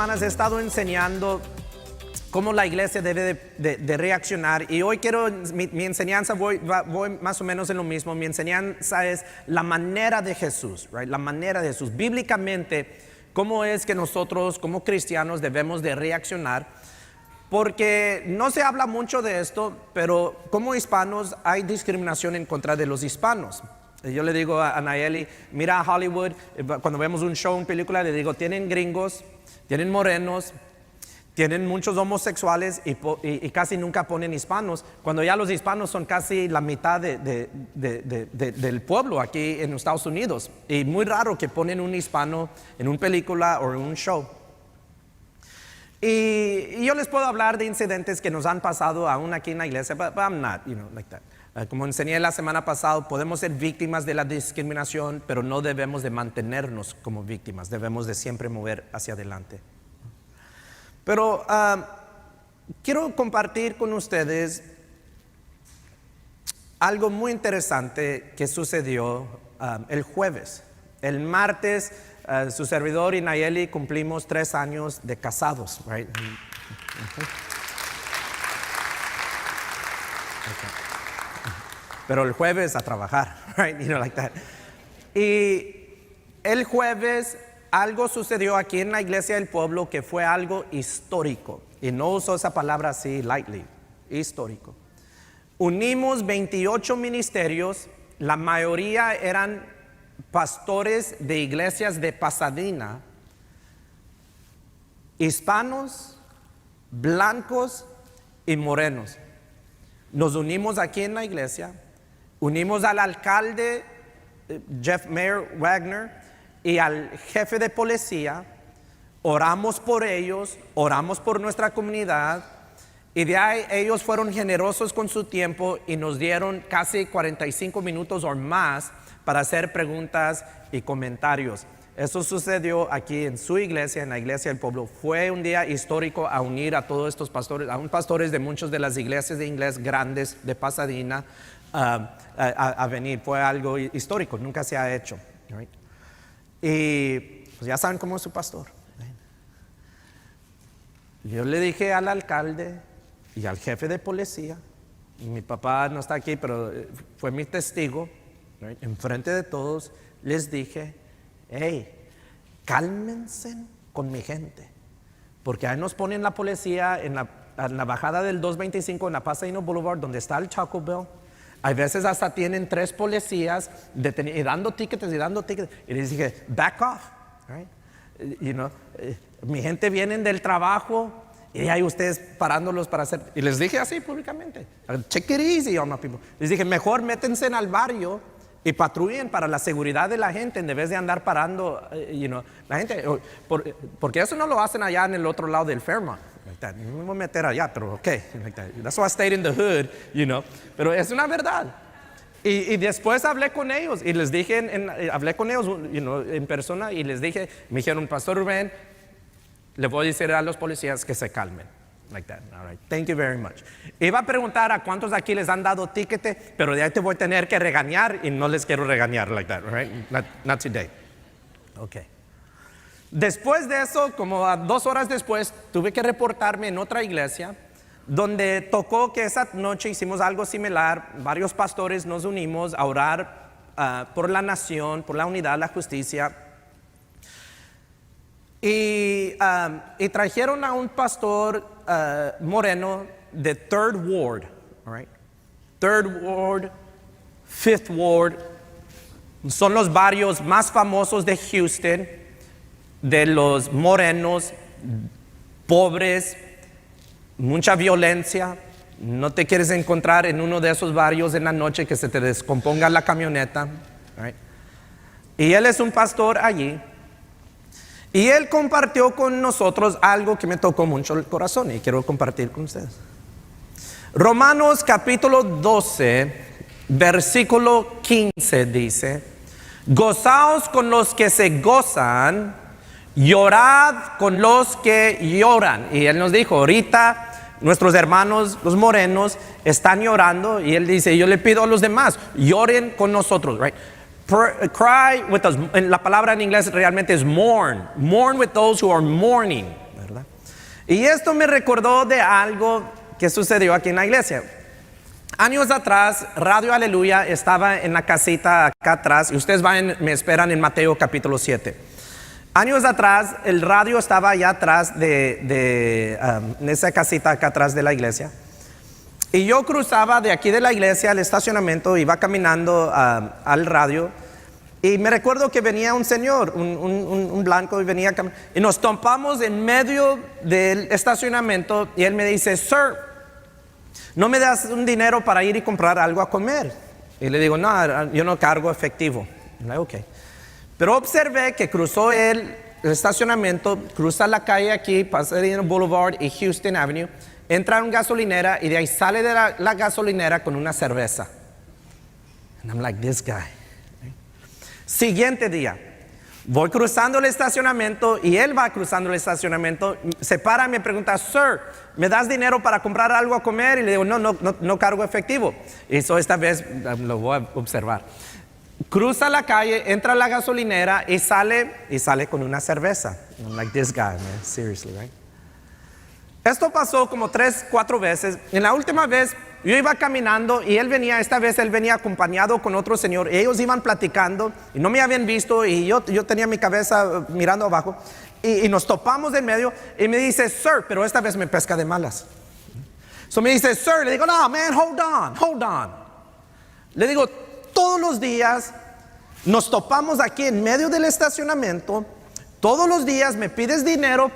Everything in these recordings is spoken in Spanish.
semanas he estado enseñando cómo la iglesia debe de reaccionar, y hoy quiero, mi enseñanza voy más o menos en lo mismo. Mi enseñanza es la manera de Jesús, right? La manera de Jesús. Bíblicamente, cómo es que nosotros como cristianos debemos de reaccionar, porque no se habla mucho de esto, pero como hispanos hay discriminación en contra de los hispanos. Yo le digo a Nayeli, mira a Hollywood, cuando vemos un show, una película, le digo, tienen gringos, tienen morenos, tienen muchos homosexuales y casi nunca ponen hispanos, cuando ya los hispanos son casi la mitad del pueblo aquí en Estados Unidos. Y muy raro que ponen un hispano en una película o en un show. Y yo les puedo hablar de incidentes que nos han pasado aún aquí en la iglesia, but I'm not, like that. Como enseñé la semana pasada, podemos ser víctimas de la discriminación, pero no debemos de mantenernos como víctimas, debemos de siempre mover hacia adelante. Pero quiero compartir con ustedes algo muy interesante que sucedió el jueves. El martes, su servidor y Nayeli cumplimos 3 años de casados, right? Pero el jueves a trabajar, right? Like that. Y el jueves algo sucedió aquí en la iglesia del pueblo que fue algo histórico. Y no uso esa palabra así lightly, histórico. Unimos 28 ministerios, la mayoría eran pastores de iglesias de Pasadena, hispanos, blancos y morenos. Nos unimos aquí en la iglesia, unimos al alcalde Jeff Mayer Wagner y al jefe de policía, oramos por ellos, oramos por nuestra comunidad, y de ahí ellos fueron generosos con su tiempo y nos dieron casi 45 minutos o más para hacer preguntas y comentarios. Eso sucedió aquí en su iglesia, en la iglesia del pueblo. Fue un día histórico a unir a todos estos pastores, aún pastores de muchas de las iglesias de inglés grandes de Pasadena, a venir. Fue algo histórico, nunca se ha hecho, right? Y pues ya saben cómo es su pastor. Yo le dije al alcalde y al jefe de policía, y mi papá no está aquí, pero fue mi testigo, right? Enfrente de todos, les dije, hey, cálmense con mi gente, porque ahí nos ponen la policía en la bajada del 225 en la Pasadena Boulevard, donde está el Taco Bell. Hay veces hasta tienen 3 policías y dando tickets. Y les dije, back off, right? Mi gente viene del trabajo y hay ustedes parándolos para hacer. Y les dije así públicamente, check it easy on my people. Les dije, mejor métense al barrio y patrullen para la seguridad de la gente en vez de andar parando, la gente. Porque eso no lo hacen allá en el otro lado del Fairmont. No me voy a meter allá, pero ok. That's why I stayed in the hood, Pero es una verdad. Y después hablé con ellos y les dije, hablé con ellos en persona y les dije, me dijeron, Pastor Rubén, le voy a decir a los policías que se calmen. Like that. All right. Thank you very much. Iba a preguntar a cuántos de aquí les han dado ticket, pero de ahí te voy a tener que regañar y no les quiero regañar like that, right? Not today. Okay. Después de eso, como 2 horas después, tuve que reportarme en otra iglesia donde tocó que esa noche hicimos algo similar. Varios pastores nos unimos a orar por la nación, por la unidad, la justicia. Y trajeron a un pastor moreno de Third Ward, all right? Third Ward, Fifth Ward, son los barrios más famosos de Houston, de los morenos, pobres, mucha violencia. No te quieres encontrar en uno de esos barrios en la noche que se te descomponga la camioneta, all right? Y él es un pastor allí. Y él compartió con nosotros algo que me tocó mucho el corazón y quiero compartir con ustedes. Romanos capítulo 12, versículo 15 dice, gozaos con los que se gozan, llorad con los que lloran. Y él nos dijo, ahorita nuestros hermanos, los morenos, están llorando. Y él dice, yo le pido a los demás, lloren con nosotros, right? Cry with us. La palabra en inglés realmente es mourn. Mourn with those who are mourning. Y esto me recordó de algo que sucedió aquí en la iglesia. Años atrás, Radio Aleluya estaba en la casita acá atrás, y ustedes me esperan en Mateo capítulo 7. Años atrás, el radio estaba allá atrás en esa casita acá atrás de la iglesia. Y yo cruzaba de aquí de la iglesia al estacionamiento, iba caminando al radio. Y me recuerdo que venía un señor, un blanco, y venía y nos topamos en medio del estacionamiento. Y él me dice: Sir, ¿no me das un dinero para ir y comprar algo a comer? Y le digo: no, yo no cargo efectivo. Y le digo: ok. Pero observé que cruzó el estacionamiento, cruza la calle aquí, Pasadena Boulevard y Houston Avenue, entra a una gasolinera y de ahí sale de la gasolinera con una cerveza. And I'm like, this guy. Siguiente día, voy cruzando el estacionamiento y él va cruzando el estacionamiento, se para y me pregunta: Sir, ¿me das dinero para comprar algo a comer? Y le digo: no cargo efectivo. Y esta vez lo voy a observar. Cruza la calle, entra a la gasolinera y sale con una cerveza. I'm like, this guy, man, seriously, right? Esto pasó como 3, 4 veces. En la última vez yo iba caminando y esta vez él venía acompañado con otro señor. Ellos iban platicando y no me habían visto, y yo tenía mi cabeza mirando abajo, y nos topamos en medio y me dice: Sir, pero esta vez me pesca de malas. So me dice: Sir, le digo: no, man, hold on. Le digo: todos los días nos topamos aquí en medio del estacionamiento, todos los días me pides dinero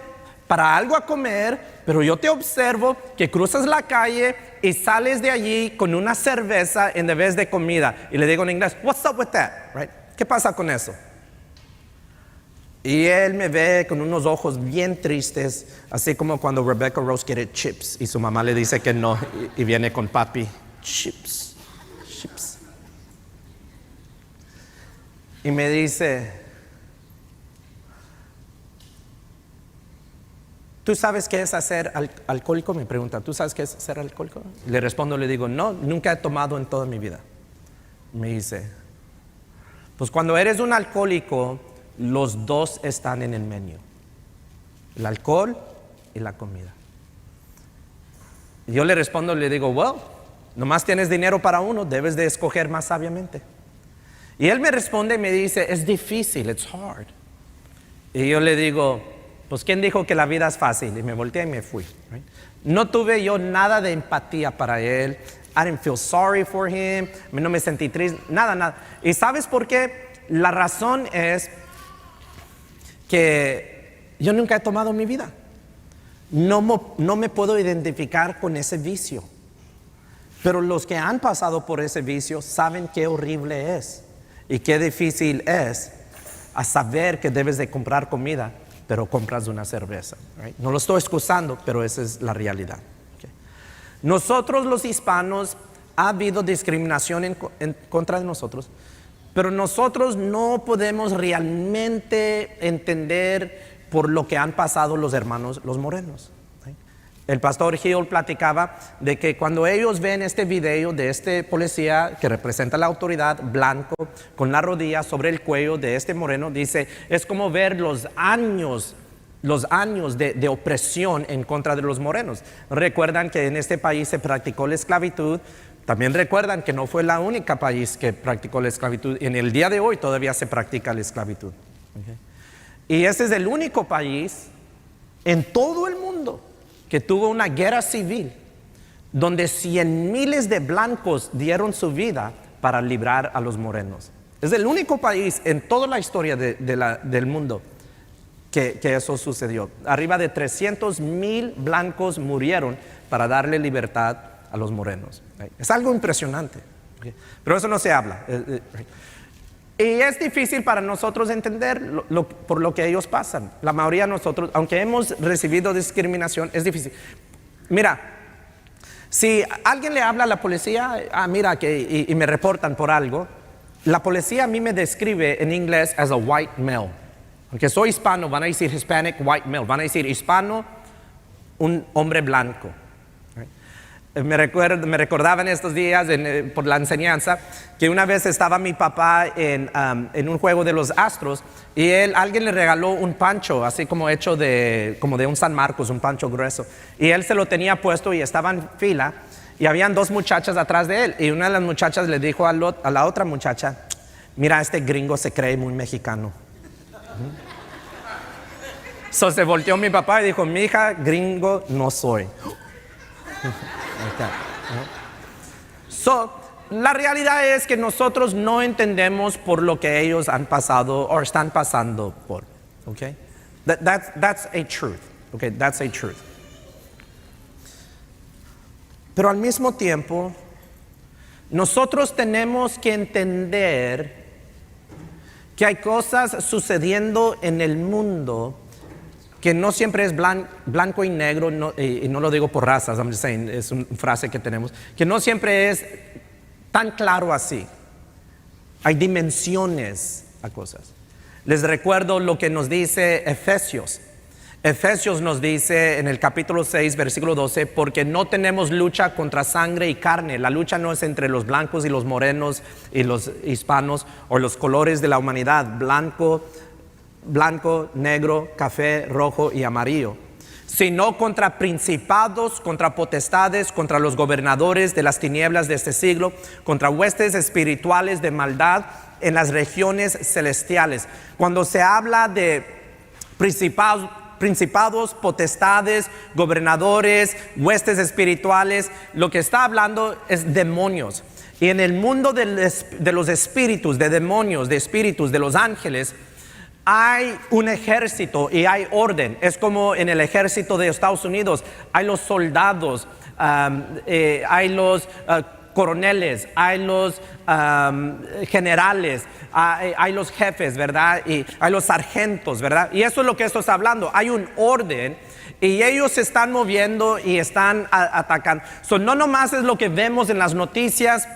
para algo a comer, pero yo te observo que cruzas la calle y sales de allí con una cerveza en vez de comida. Y le digo en inglés: what's up with that? Right? ¿Qué pasa con eso? Y él me ve con unos ojos bien tristes, así como cuando Rebecca Rose quiere chips y su mamá le dice que no, y viene con papi: chips. Y me dice: ¿tú sabes qué es ser alcohólico? Me pregunta: ¿tú sabes qué es ser alcohólico? Le respondo, le digo: no, nunca he tomado en toda mi vida. Me dice: pues cuando eres un alcohólico, los dos están en el menú: el alcohol y la comida. Y yo le respondo, le digo: well, nomás tienes dinero para uno, debes de escoger más sabiamente. Y él me responde y me dice: es difícil, it's hard. Y yo le digo: pues ¿quién dijo que la vida es fácil? Y me volteé y me fui. Right? No tuve yo nada de empatía para él. I didn't feel sorry for him. No me sentí triste, nada. ¿Y sabes por qué? La razón es que yo nunca he tomado en mi vida. No me puedo identificar con ese vicio. Pero los que han pasado por ese vicio saben qué horrible es y qué difícil es a saber que debes de comprar comida, pero compras una cerveza. Right? No lo estoy excusando, pero esa es la realidad. Okay. Nosotros los hispanos, ha habido discriminación en contra de nosotros, pero nosotros no podemos realmente entender por lo que han pasado los hermanos, los morenos. El pastor Hill platicaba de que cuando ellos ven este video de este policía que representa la autoridad, blanco, con la rodilla sobre el cuello de este moreno, dice: es como ver los años de opresión en contra de los morenos. Recuerdan que en este país se practicó la esclavitud. También recuerdan que no fue la única país que practicó la esclavitud. En el día de hoy todavía se practica la esclavitud. Okay. Y este es el único país en todo el mundo que tuvo una guerra civil donde 100 miles de blancos dieron su vida para librar a los morenos. Es el único país en toda la historia del mundo que eso sucedió. Arriba de 300,000 blancos murieron para darle libertad a los morenos. Es algo impresionante. Pero eso no se habla. Y es difícil para nosotros entender por lo que ellos pasan. La mayoría de nosotros, aunque hemos recibido discriminación, es difícil. Mira, si alguien le habla a la policía, y me reportan por algo, la policía a mí me describe en inglés as a white male. Aunque soy hispano, van a decir Hispanic white male, van a decir hispano, un hombre blanco. me recordaba en estos días por la enseñanza que una vez estaba mi papá en un juego de los Astros y alguien le regaló un pancho así como hecho como de un San Marcos, un pancho grueso, y él se lo tenía puesto y estaba en fila y habían dos muchachas atrás de él y una de las muchachas le dijo a la otra muchacha: mira, este gringo se cree muy mexicano. So se volteó mi papá y dijo: mi hija, gringo no soy. So, la realidad es que nosotros no entendemos por lo que ellos han pasado o están pasando por. Okay? That's a truth. Okay? That's a truth. Pero al mismo tiempo, nosotros tenemos que entender que hay cosas sucediendo en el mundo que no siempre es blanco y negro, y no lo digo por razas, I'm just saying, es una frase que tenemos, que no siempre es tan claro así. Hay dimensiones a cosas. Les recuerdo lo que nos dice Efesios. Efesios nos dice en el capítulo 6, versículo 12, porque no tenemos lucha contra sangre y carne. La lucha no es entre los blancos y los morenos y los hispanos o los colores de la humanidad, blanco, negro, café, rojo y amarillo, sino contra principados, contra potestades, contra los gobernadores de las tinieblas de este siglo, contra huestes espirituales de maldad en las regiones celestiales. Cuando se habla de principados, potestades, gobernadores, huestes espirituales, lo que está hablando es demonios. Y en el mundo de los espíritus, de demonios, de espíritus, de los ángeles, hay un ejército y hay orden. Es como en el ejército de Estados Unidos. Hay los soldados, hay los coroneles, hay los generales, hay los jefes, ¿verdad? Y hay los sargentos, ¿verdad? Y eso es lo que esto está hablando. Hay un orden y ellos se están moviendo y están atacando. So, no nomás es lo que vemos en las noticias,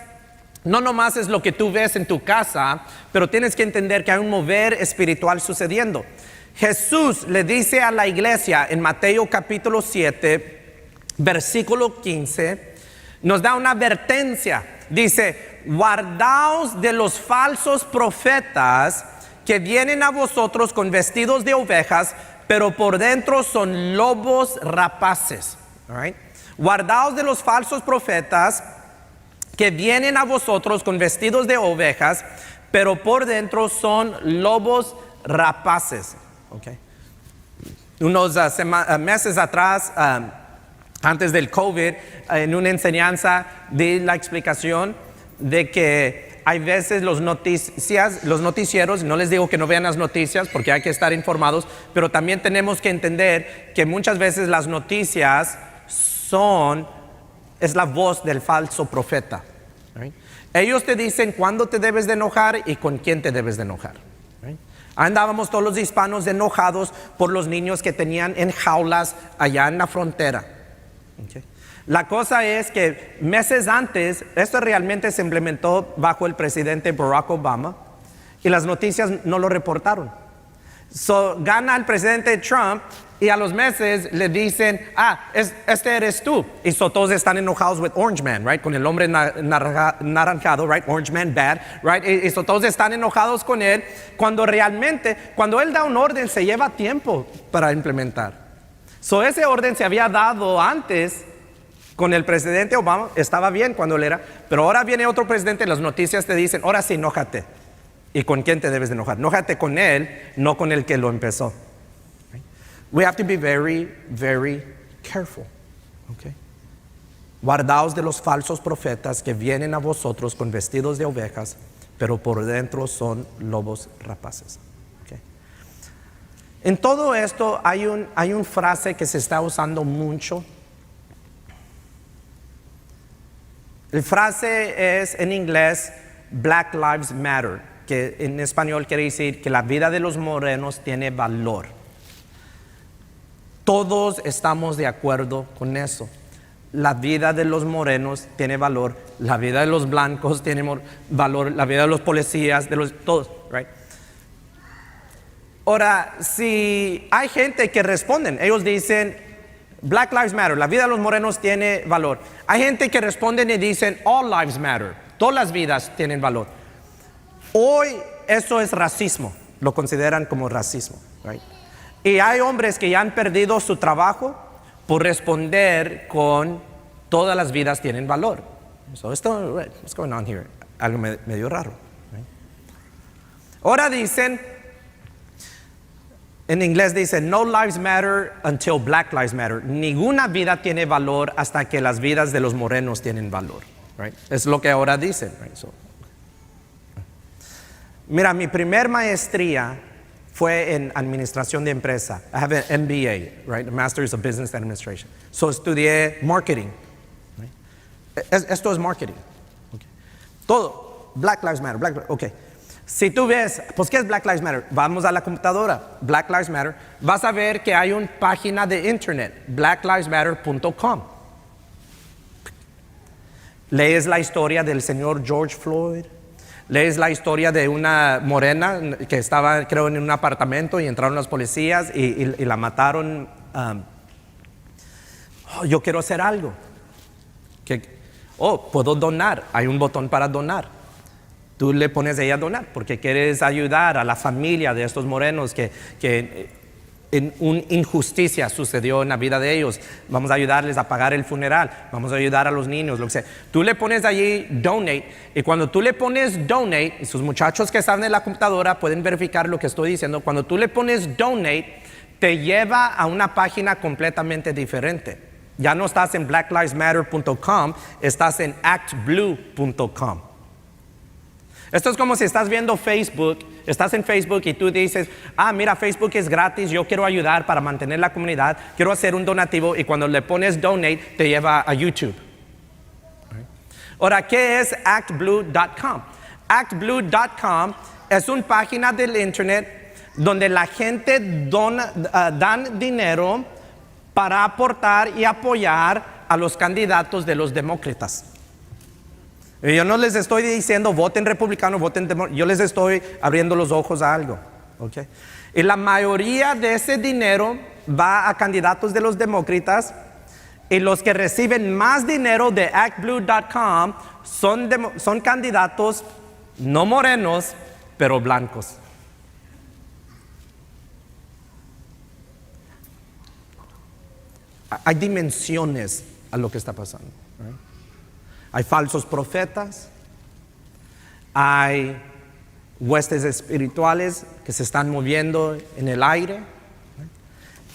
no nomás es lo que tú ves en tu casa, pero tienes que entender que hay un mover espiritual sucediendo. Jesús le dice a la iglesia en Mateo capítulo 7, versículo 15, nos da una advertencia. Dice: guardaos de los falsos profetas que vienen a vosotros con vestidos de ovejas, pero por dentro son lobos rapaces. All right? Guardaos de los falsos profetas que vienen a vosotros con vestidos de ovejas, pero por dentro son lobos rapaces. Okay. Unos meses atrás, antes del COVID, en una enseñanza di la explicación de que hay veces los noticieros, no les digo que no vean las noticias porque hay que estar informados, pero también tenemos que entender que muchas veces las noticias es la voz del falso profeta. Right? Ellos te dicen cuándo te debes de enojar y con quién te debes de enojar. Right? Andábamos todos los hispanos enojados por los niños que tenían en jaulas allá en la frontera. Okay. La cosa es que meses antes, esto realmente se implementó bajo el presidente Barack Obama y las noticias no lo reportaron. So, gana el presidente Trump y a los meses le dicen: este eres tú. Y todos están enojados with Orange Man, right? Con el hombre naranjado, right? Orange Man bad, right? Y todos están enojados con él, cuando realmente, cuando él da un orden, se lleva tiempo para implementar. So, ese orden se había dado antes con el presidente Obama, estaba bien cuando él era, pero ahora viene otro presidente y las noticias te dicen: ahora sí, enójate. ¿Y con quién te debes de enojar? Enójate con él, no con el que lo empezó. We have to be very, very careful. Okay? Guardaos de los falsos profetas que vienen a vosotros con vestidos de ovejas, pero por dentro son lobos rapaces. Okay? En todo esto hay una frase que se está usando mucho. La frase es en inglés Black Lives Matter, que en español quiere decir que la vida de los morenos tiene valor. Todos estamos de acuerdo con eso. La vida de los morenos tiene valor, la vida de los blancos tiene valor, la vida de los policías, todos, right? Ahora, si hay gente que responden, ellos dicen: Black Lives Matter, la vida de los morenos tiene valor. Hay gente que responden y dicen, all lives matter, todas las vidas tienen valor. Hoy eso es racismo, lo consideran como racismo. Right? Y hay hombres que ya han perdido su trabajo por responder con todas las vidas tienen valor. So what's going on here? Algo medio raro. Right? Ahora dicen, en inglés dicen, no lives matter until black lives matter. Ninguna vida tiene valor hasta que las vidas de los morenos tienen valor. Right? Es lo que ahora dicen. Right? Mira, mi primer maestría fue en administración de empresa. I have an MBA, right? A Master's of Business Administration. So estudié marketing. Right? Esto es marketing. Okay. Todo. Black Lives Matter. Okay. Si tú ves, pues ¿qué es Black Lives Matter? Vamos a la computadora, Black Lives Matter. Vas a ver que hay una página de internet, blacklivesmatter.com. Lees la historia del señor George Floyd. Lees la historia de una morena que estaba, creo, en un apartamento y entraron los policías y la mataron. Yo quiero hacer algo. Puedo donar. Hay un botón para donar. Tú le pones a ella a donar porque quieres ayudar a la familia de estos morenos que en una injusticia sucedió en la vida de ellos. Vamos a ayudarles a pagar el funeral. Vamos a ayudar a los niños, lo que sea. Tú le pones allí donate y cuando tú le pones donate, y sus muchachos que están en la computadora pueden verificar lo que estoy diciendo. Cuando tú le pones donate, te lleva a una página completamente diferente. Ya no estás en blacklivesmatter.com, estás en actblue.com. Esto es como si estás viendo Facebook, estás en Facebook y tú dices, mira, Facebook es gratis, yo quiero ayudar para mantener la comunidad, quiero hacer un donativo y cuando le pones donate te lleva a YouTube. Ahora, ¿qué es actblue.com? Actblue.com es una página del internet donde la gente dan dinero para aportar y apoyar a los candidatos de los demócratas. Yo no les estoy diciendo voten republicano, voten demócrata. Yo les estoy abriendo los ojos a algo. ¿Okay? Y la mayoría de ese dinero va a candidatos de los demócratas. Y los que reciben más dinero de actblue.com son candidatos no morenos, pero blancos. Hay dimensiones a lo que está pasando. ¿Right? Hay falsos profetas, hay huestes espirituales que se están moviendo en el aire,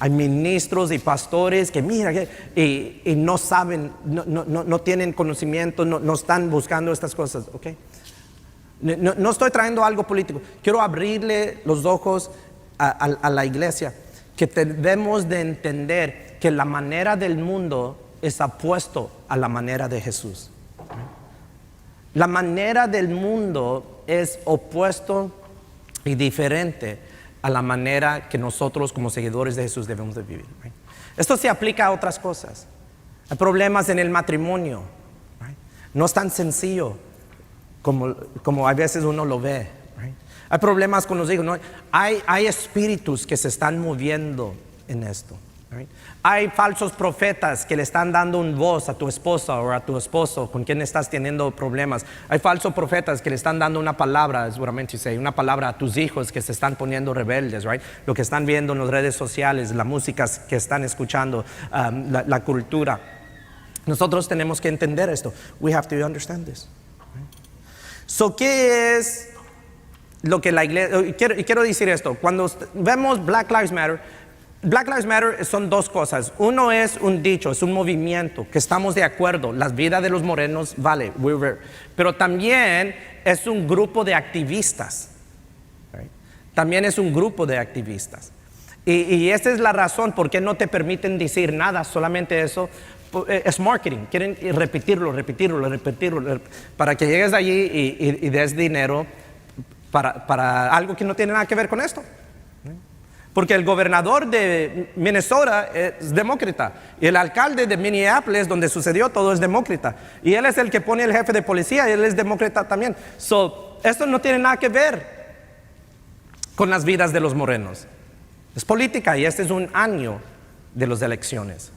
hay ministros y pastores que y no saben, no tienen conocimiento, no están buscando estas cosas, ¿ok? No estoy trayendo algo político, quiero abrirle los ojos a la iglesia, que debemos de entender que la manera del mundo es opuesto a la manera de Jesús. La manera del mundo es opuesto y diferente a la manera que nosotros como seguidores de Jesús debemos de vivir. Right? Esto se aplica a otras cosas. Hay problemas en el matrimonio. Right? No es tan sencillo como a veces uno lo ve. Right? Hay problemas con los hijos. ¿No? Hay espíritus que se están moviendo en esto. Right? Hay falsos profetas que le están dando una voz a tu esposa o a tu esposo con quien estás teniendo problemas. Hay falsos profetas que le están dando una palabra, seguramente una palabra a tus hijos que se están poniendo rebeldes, right? Lo que están viendo en las redes sociales, la música que están escuchando, la cultura. Nosotros tenemos que entender esto. We have to understand this. Right? So, ¿qué es lo que la iglesia? Quiero decir esto. Cuando vemos Black Lives Matter son dos cosas. Uno es un dicho, es un movimiento que estamos de acuerdo. Las vidas de los morenos vale, pero también es un grupo de activistas. Right? También es un grupo de activistas. Y esa es la razón por qué no te permiten decir nada, solamente eso. Es marketing, quieren repetirlo, para que llegues allí y des dinero para algo que no tiene nada que ver con esto. Porque el gobernador de Minnesota es demócrata. Y el alcalde de Minneapolis, donde sucedió todo, es demócrata. Y él es el que pone el jefe de policía y él es demócrata también. Esto no tiene nada que ver con las vidas de los morenos. Es política y este es un año de las elecciones.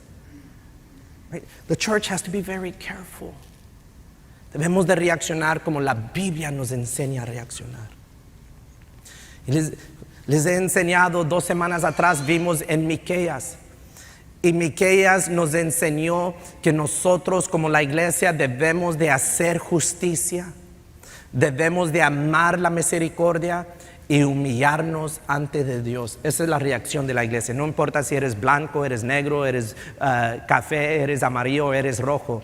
Right? The church has to be very careful. Debemos de reaccionar como la Biblia nos enseña a reaccionar. Y les he enseñado 2 semanas atrás, vimos en Miqueas. Y Miqueas nos enseñó que nosotros como la iglesia debemos de hacer justicia, debemos de amar la misericordia y humillarnos ante de Dios. Esa es la reacción de la iglesia. No importa si eres blanco, eres negro, eres café, eres amarillo, eres rojo.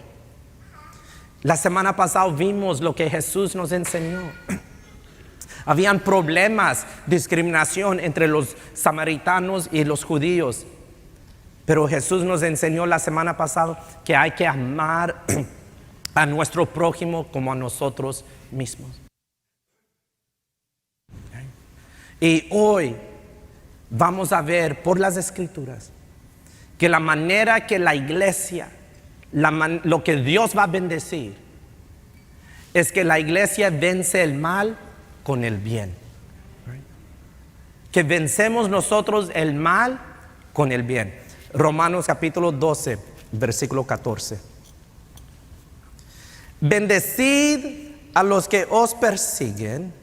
La semana pasada vimos lo que Jesús nos enseñó. Habían problemas, discriminación entre los samaritanos y los judíos. Pero Jesús nos enseñó la semana pasada que hay que amar a nuestro prójimo como a nosotros mismos. Y hoy vamos a ver por las Escrituras que la manera que la iglesia, lo que Dios va a bendecir, es que la iglesia vence el mal con el bien. Que vencemos nosotros el mal con el bien. Romanos capítulo 12, versículo 14. Bendecid a los que os persiguen,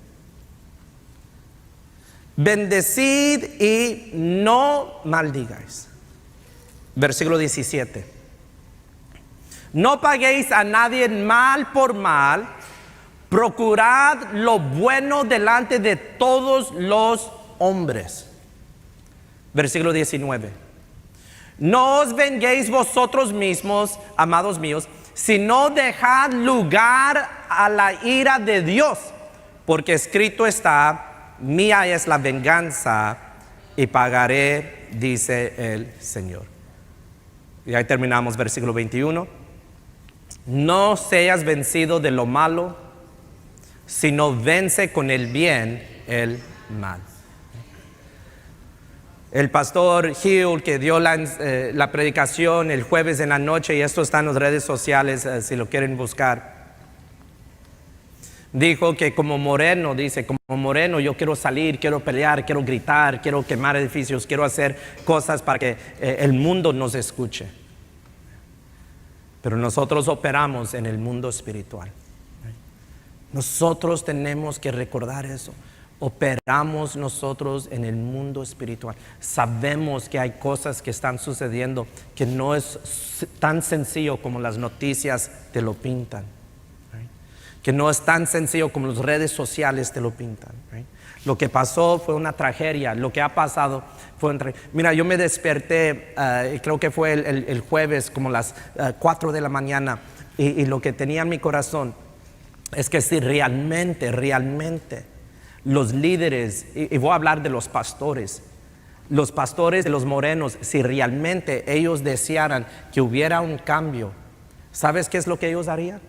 bendecid y no maldigáis. Versículo 17. No paguéis a nadie mal por mal, procurad lo bueno delante de todos los hombres. Versículo 19. No os venguéis vosotros mismos, amados míos, sino dejad lugar a la ira de Dios, porque escrito está: mía es la venganza y pagaré, dice el Señor. Y ahí terminamos versículo 21. No seas vencido de lo malo, sino vence con el bien el mal. El pastor Hill, que dio la predicación el jueves en la noche, y esto está en las redes sociales si lo quieren buscar, dijo que como moreno yo quiero salir, quiero pelear, quiero gritar, quiero quemar edificios, quiero hacer cosas para que el mundo nos escuche. Pero nosotros operamos en el mundo espiritual. Nosotros tenemos que recordar eso. Operamos nosotros en el mundo espiritual. Sabemos que hay cosas que están sucediendo que no es tan sencillo como las noticias te lo pintan. Que no es tan sencillo como las redes sociales te lo pintan. Lo que pasó fue una tragedia. Lo que ha pasado fue una tragedia. Mira, yo me desperté, creo que fue el jueves, como las 4 de la mañana. Y lo que tenía en mi corazón es que si realmente los líderes, y voy a hablar de los pastores de los morenos, si realmente ellos desearan que hubiera un cambio, ¿sabes qué es lo que ellos harían?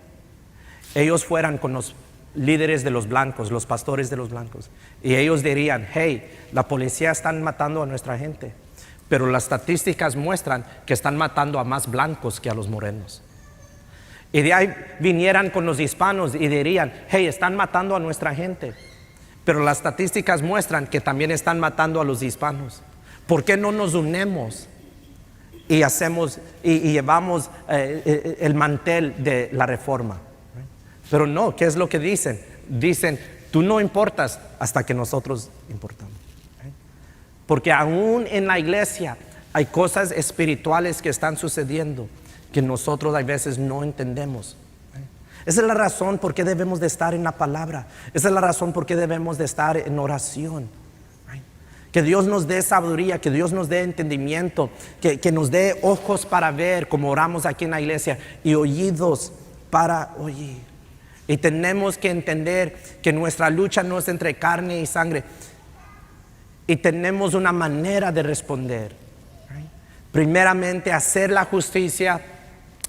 Ellos fueran con los líderes de los blancos, los pastores de los blancos, y ellos dirían: hey, la policía están matando a nuestra gente, pero las estadísticas muestran que están matando a más blancos que a los morenos. Y de ahí vinieran con los hispanos y dirían: hey, están matando a nuestra gente, pero las estadísticas muestran que también están matando a los hispanos. ¿Por qué no nos unimos y hacemos y llevamos el mantel de la reforma? Pero no, ¿qué es lo que dicen? Dicen: tú no importas hasta que nosotros importamos. Porque aún en la iglesia hay cosas espirituales que están sucediendo que nosotros a veces no entendemos. Esa es la razón por qué debemos de estar en la palabra. Esa es la razón por qué debemos de estar en oración. Que Dios nos dé sabiduría, que Dios nos dé entendimiento, que nos dé ojos para ver, como oramos aquí en la iglesia, y oídos para oír. Y tenemos que entender que nuestra lucha no es entre carne y sangre. Y tenemos una manera de responder. Primeramente, hacer la justicia,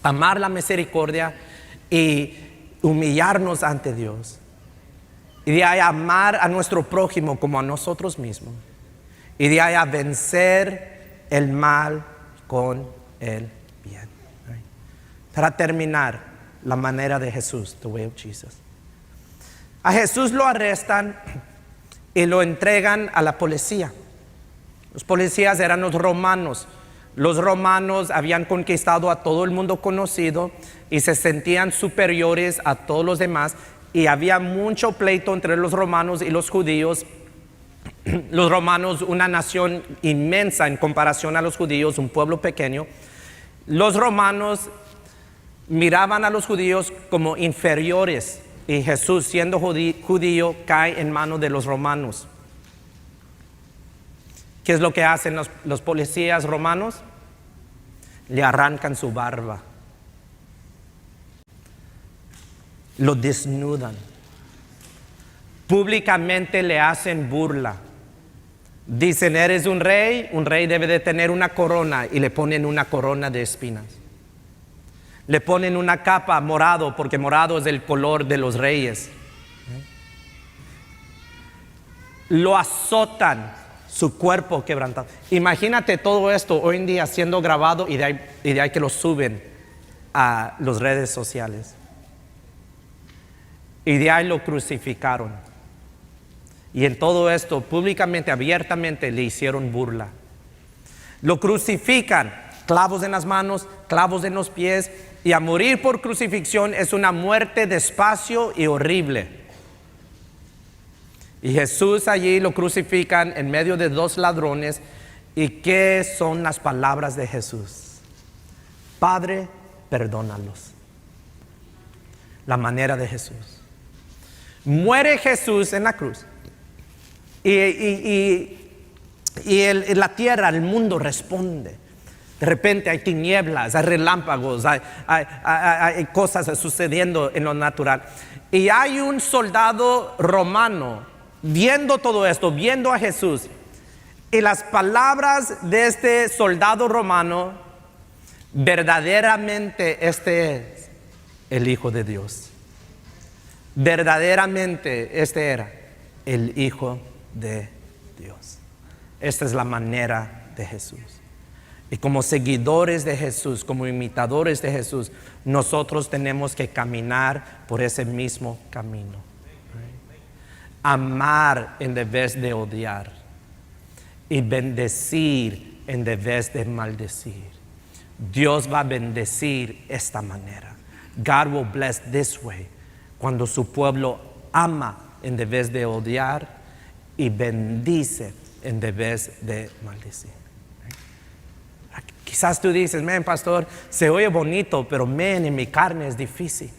amar la misericordia y humillarnos ante Dios. Y de ahí amar a nuestro prójimo como a nosotros mismos. Y de ahí a vencer el mal con el bien. Para terminar, la manera de Jesús, the way of Jesus. A Jesús lo arrestan y lo entregan a la policía. Los policías eran los romanos. Los romanos habían conquistado a todo el mundo conocido y se sentían superiores a todos los demás, y había mucho pleito entre los romanos y los judíos. Los romanos, una nación inmensa en comparación a los judíos, un pueblo pequeño. Los romanos miraban a los judíos como inferiores, y Jesús, siendo judío, cae en manos de los romanos. ¿Qué es lo que hacen los policías romanos? Le arrancan su barba, lo desnudan, públicamente le hacen burla. Dicen, eres un rey debe de tener una corona, y le ponen una corona de espinas. Le ponen una capa morado, porque morado es el color de los reyes. Lo azotan, su cuerpo quebrantado. Imagínate todo esto hoy en día siendo grabado, y de ahí que lo suben a las redes sociales. Y de ahí lo crucificaron. Y en todo esto, públicamente, abiertamente, le hicieron burla. Lo crucifican, clavos en las manos, clavos en los pies, y a morir por crucifixión es una muerte despacio y horrible. Y Jesús allí lo crucifican en medio de dos ladrones. ¿Y qué son las palabras de Jesús? Padre, perdónalos. La manera de Jesús. Muere Jesús en la cruz. Y la tierra, el mundo responde. De repente hay tinieblas, hay relámpagos, hay cosas sucediendo en lo natural. Y hay un soldado romano viendo todo esto, viendo a Jesús. Y las palabras de este soldado romano, verdaderamente este es el Hijo de Dios. Verdaderamente este era el Hijo de Dios. Esta es la manera de Jesús. Y como seguidores de Jesús, como imitadores de Jesús, nosotros tenemos que caminar por ese mismo camino. Amar en vez de odiar, y bendecir en vez de maldecir. Dios va a bendecir esta manera. God will bless this way. Cuando su pueblo ama en vez de odiar, y bendice en vez de maldecir. Quizás tú dices, pastor, se oye bonito, pero en mi carne es difícil.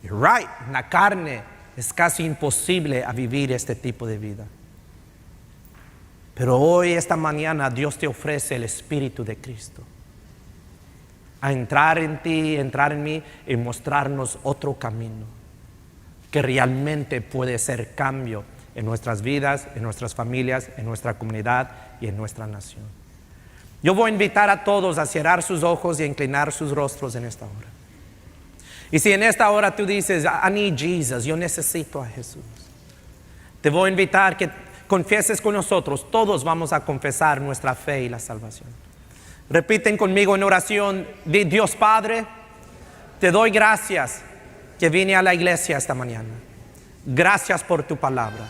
You're right, en la carne es casi imposible a vivir este tipo de vida. Pero hoy, esta mañana, Dios te ofrece el Espíritu de Cristo a entrar en ti, entrar en mí, y mostrarnos otro camino que realmente puede ser cambio en nuestras vidas, en nuestras familias, en nuestra comunidad y en nuestra nación. Yo voy a invitar a todos a cerrar sus ojos y a inclinar sus rostros en esta hora. Y si en esta hora tú dices, I need Jesus, yo necesito a Jesús, te voy a invitar que confieses con nosotros. Todos vamos a confesar nuestra fe y la salvación. Repiten conmigo en oración: Dios Padre, te doy gracias que vine a la iglesia esta mañana. Gracias por tu palabra.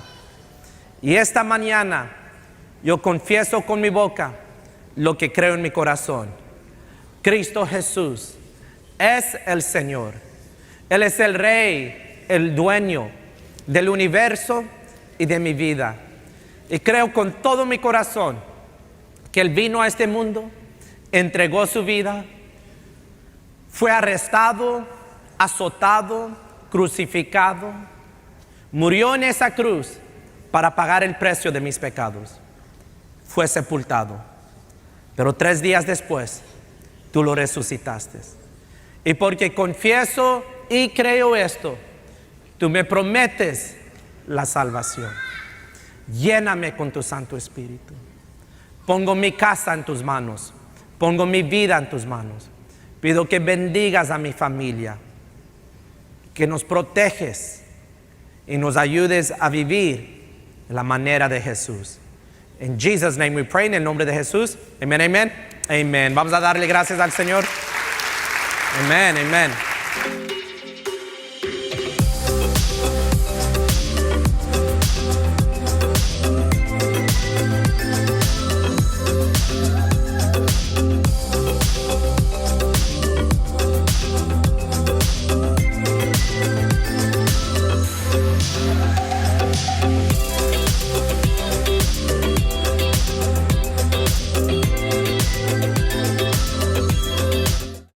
Y esta mañana yo confieso con mi boca lo que creo en mi corazón. Cristo Jesús es el Señor. Él es el Rey, el dueño del universo y de mi vida. Y creo con todo mi corazón que Él vino a este mundo, entregó su vida, fue arrestado, azotado, crucificado, murió en esa cruz para pagar el precio de mis pecados. Fue sepultado, pero 3 días después tú lo resucitaste. Y porque confieso y creo esto, tú me prometes la salvación. Lléname con tu Santo Espíritu. Pongo mi casa en tus manos, pongo mi vida en tus manos. Pido que bendigas a mi familia, que nos proteges y nos ayudes a vivir de la manera de Jesús. En Jesus' name we pray, en el nombre de Jesús. Amén, amén, amén. Vamos a darle gracias al Señor. Amén, amén.